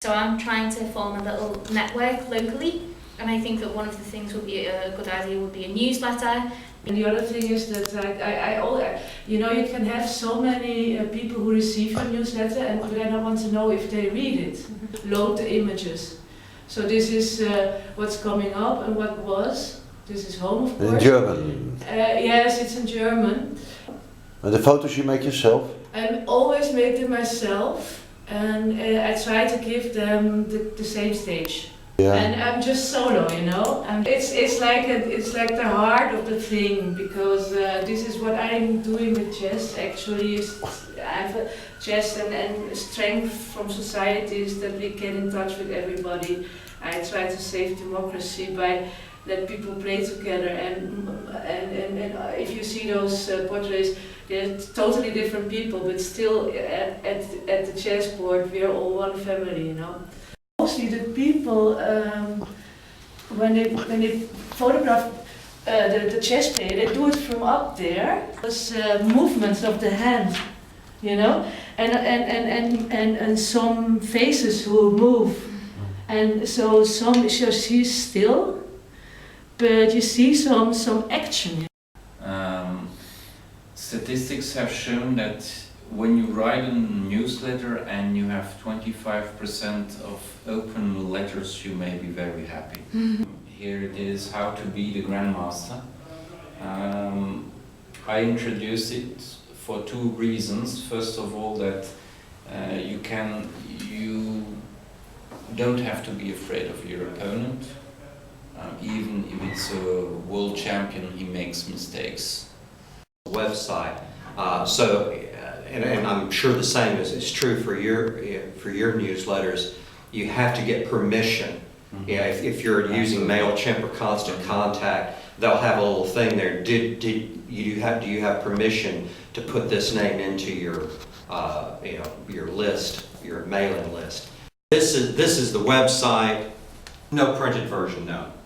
So I'm trying to form a little network locally, and I think that one of the things would be a good idea would be a newsletter. And the other thing is that you can have so many people who receive your newsletter, but I don't want to know if they read it. Load the images. So this is what's coming up and what was. This is home, of course. In German? Yes, it's in German. And the photos you make yourself? I always make them myself, and I try to give them the same stage. Yeah. And I'm just solo, And it's like the heart of the thing, because this is what I'm doing with chess. Actually, I have a chess and strength from society is that we get in touch with everybody. I try to save democracy by let people play together, and if you see those portraits, they're totally different people, but still at the chessboard we are all one family, Mostly the people, when they photograph the chess player, they do it from up there. Those movements of the hand, and some faces who move, and so she's still, but you see some action. Statistics have shown that when you write a newsletter and you have 25% of open letters, you may be very happy. Here it is, how to be the grandmaster. I introduced it for two reasons. First of all, that you don't have to be afraid of your opponent. Even if it's a world champion, he makes mistakes. Website. And I'm sure the same is true for your newsletters. You have to get permission. If you're using MailChimp or Constant Contact, they'll have a little thing there. Do you have permission to put this name into your list, your mailing list? This is the website. No printed version, no.